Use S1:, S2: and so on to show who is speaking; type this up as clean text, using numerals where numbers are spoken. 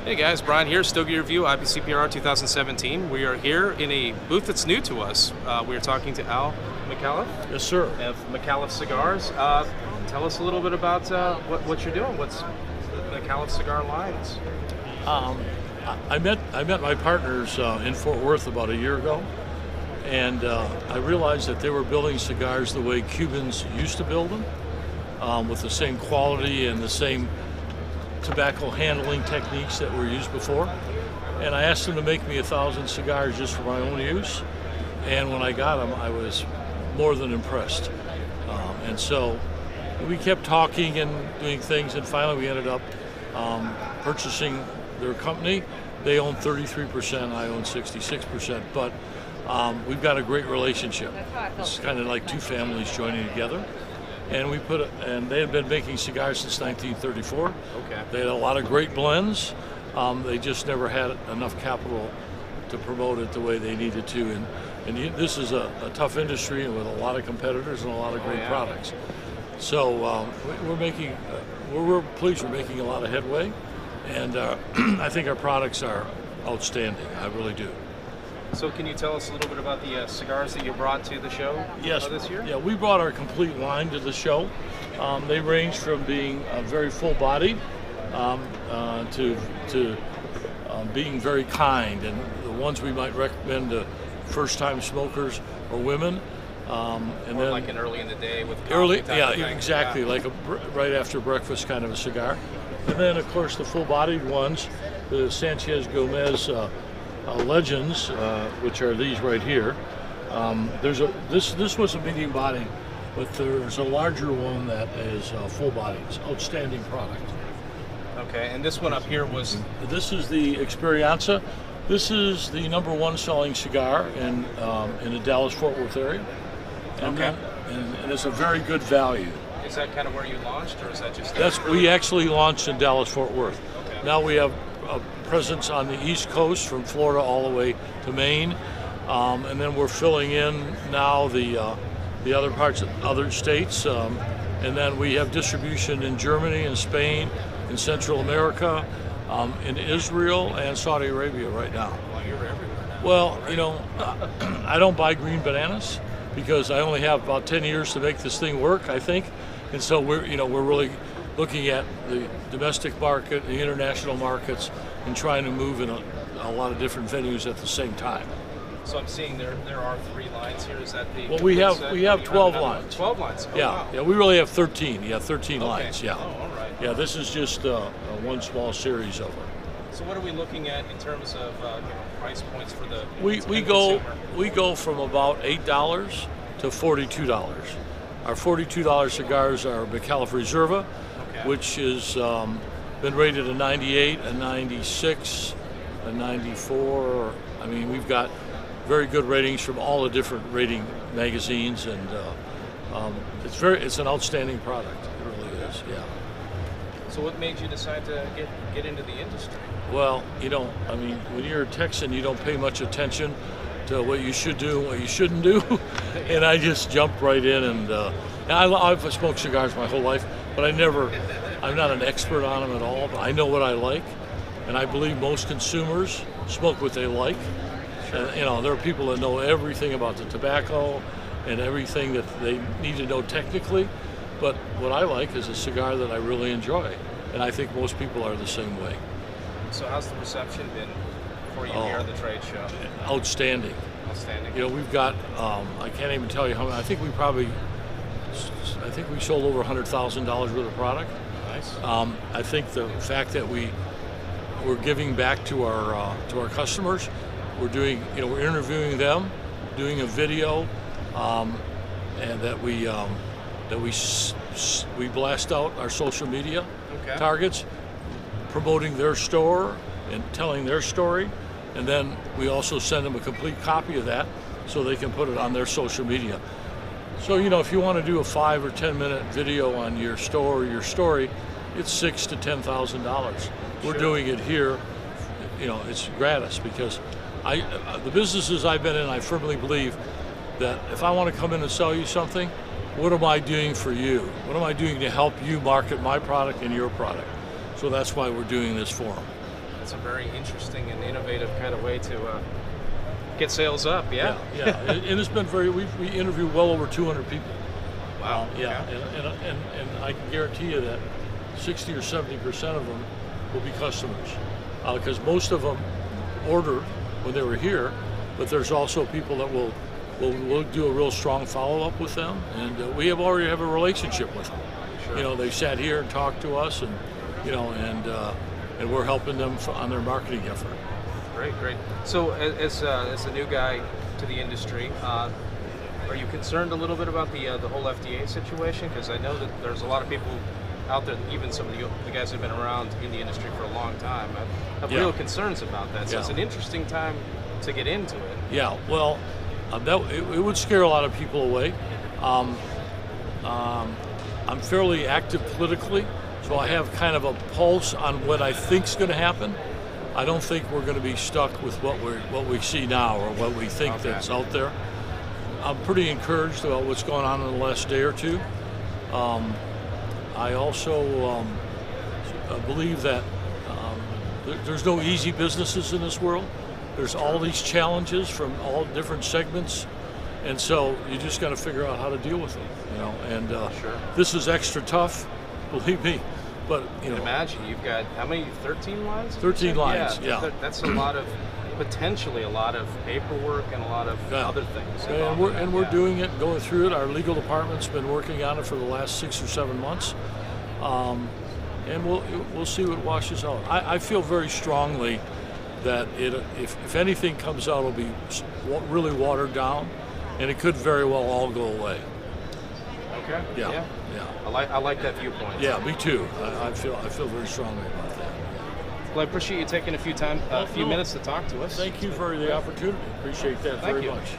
S1: Hey guys, Brian here, Stogie Review, IPCPR 2017. We are here in a booth that's new to us. We are talking to Al Micallef
S2: Yes, sir.
S1: of Micallef Cigars. Tell us a little bit about what you're doing. What's the Micallef cigar lines?
S2: I met my partners in Fort Worth about a year ago, and I realized that they were building cigars the way Cubans used to build them, with the same quality and the same tobacco handling techniques that were used before. And I asked them to make me 1,000 cigars just for my own use. And when I got them, I was more than impressed. And so we kept talking and doing things, and finally we ended up purchasing their company. They own 33%, I own 66%, but we've got a great relationship. It's kind of like two families joining together. And they had been making cigars since 1934.
S1: Okay.
S2: They had a lot of great blends. They just never had enough capital to promote it the way they needed to. And this is a tough industry and with a lot of competitors and a lot of great products. So we're pleased we're making a lot of headway, and I think our products are outstanding. I really do.
S1: So can you tell us a little bit about the cigars that you brought to the show this year?
S2: Yeah, we brought our complete line to the show. They range from being very full-bodied to being very kind, and the ones we might recommend to first-time smokers or women.
S1: And then like an early in the day with coffee
S2: early,
S1: type of thing.
S2: exactly, like a right after breakfast kind of a cigar. And then, of course, the full-bodied ones, the Sanchez Gomez Legends, which are these right here. This was a medium body, but there's a larger one that is full body. It's outstanding product.
S1: Okay, and this one up here was.
S2: This is the Experienza. This is the #1 selling cigar in the Dallas-Fort Worth area. And
S1: Okay.
S2: And it's a very good value.
S1: Is that kind of where you launched, or is that just?
S2: We actually launched in Dallas-Fort Worth.
S1: Okay.
S2: Now we have a presence on the East Coast from Florida all the way to Maine, and then we're filling in now the other parts of other states, and then we have distribution in Germany and Spain, in Central America, in Israel and Saudi Arabia right now.
S1: Well, you're everywhere.
S2: Well, I don't buy green bananas because I only have about 10 years to make this thing work, I think, and so we're really looking at the domestic market, the international markets, and trying to move in a lot of different venues at the same time.
S1: So I'm seeing there are 3 lines here. Is that the?
S2: Well, we have 12 lines.
S1: 12 lines. Oh,
S2: Yeah,
S1: wow.
S2: yeah, we really have 13. Yeah, 13 lines. Yeah.
S1: Oh, all right.
S2: Yeah, this is just one small series of them.
S1: So what are we looking at in terms of price points for the?
S2: We
S1: consumer?
S2: go from about $8 to $42. Our $42 cigars are Micallef Reserva, which is been rated a 98, a 96, a 94. I mean, we've got very good ratings from all the different rating magazines, and it's an outstanding product. It really is. Yeah.
S1: So what made you decide to get into the industry?
S2: Well, I mean, when you're a Texan, you don't pay much attention to what you should do and what you shouldn't do, and I just jumped right in. And I've smoked cigars my whole life, but I'm not an expert on them at all, but I know what I like, and I believe most consumers smoke what they like. And, there are people that know everything about the tobacco and everything that they need to know technically, but what I like is a cigar that I really enjoy, and I think most people are the same way.
S1: So how's the reception been for you here at the trade show?
S2: Outstanding.
S1: Outstanding.
S2: We've got, I can't even tell you how many, I think we sold over $100,000 worth of product.
S1: Nice.
S2: I think the fact that we're giving back to our customers, we're interviewing them, doing a video, and that we blast out our social media targets, promoting their store and telling their story, and then we also send them a complete copy of that so they can put it on their social media. So if you want to do a 5 or 10 minute video on your store or your story, it's $6,000 to $10,000. We're doing it here. It's gratis because the businesses I've been in, I firmly believe that if I want to come in and sell you something, what am I doing for you? What am I doing to help you market my product and your product? So that's why we're doing this forum.
S1: That's a very interesting and innovative kind of way to get sales up. Yeah.
S2: Yeah. And it's been we interviewed well over 200 people.
S1: Wow.
S2: Yeah. And I can guarantee you that 60 or 70% of them will be customers, because most of them ordered when they were here, but there's also people that will do a real strong follow-up with them, and we already have a relationship with them.
S1: Sure.
S2: You know, they sat here and talked to us, and and we're helping them on their marketing effort.
S1: Great. So as a new guy to the industry, are you concerned a little bit about the whole FDA situation? Because I know that there's a lot of people out there, even some of the guys who've been around in the industry for a long time, have real concerns about that. So it's an interesting time to get into it.
S2: Yeah, well, it would scare a lot of people away. I'm fairly active politically, so I have kind of a pulse on what I think's going to happen. I don't think we're going to be stuck with what we see now or what we think that's out there. I'm pretty encouraged about what's going on in the last day or two. I also believe that there's no easy businesses in this world. There's all these challenges from all different segments, and so you just got to figure out how to deal with them. You know, and this is extra tough, believe me. But you know,
S1: imagine you've got how many? 13 lines.
S2: 13 lines. Yeah.
S1: That's a lot of potentially a lot of paperwork and a lot of other things.
S2: And we're doing it, going through it. Our legal department's been working on it for the last 6 or 7 months, and we'll see what washes out. I feel very strongly that if anything comes out, it'll be really watered down, and it could very well all go away.
S1: Okay.
S2: Yeah.
S1: I like that viewpoint.
S2: Yeah, me too. I feel very strongly about that.
S1: Well, I appreciate you taking a few minutes to talk to us.
S2: Thank you for the opportunity. Appreciate that very much.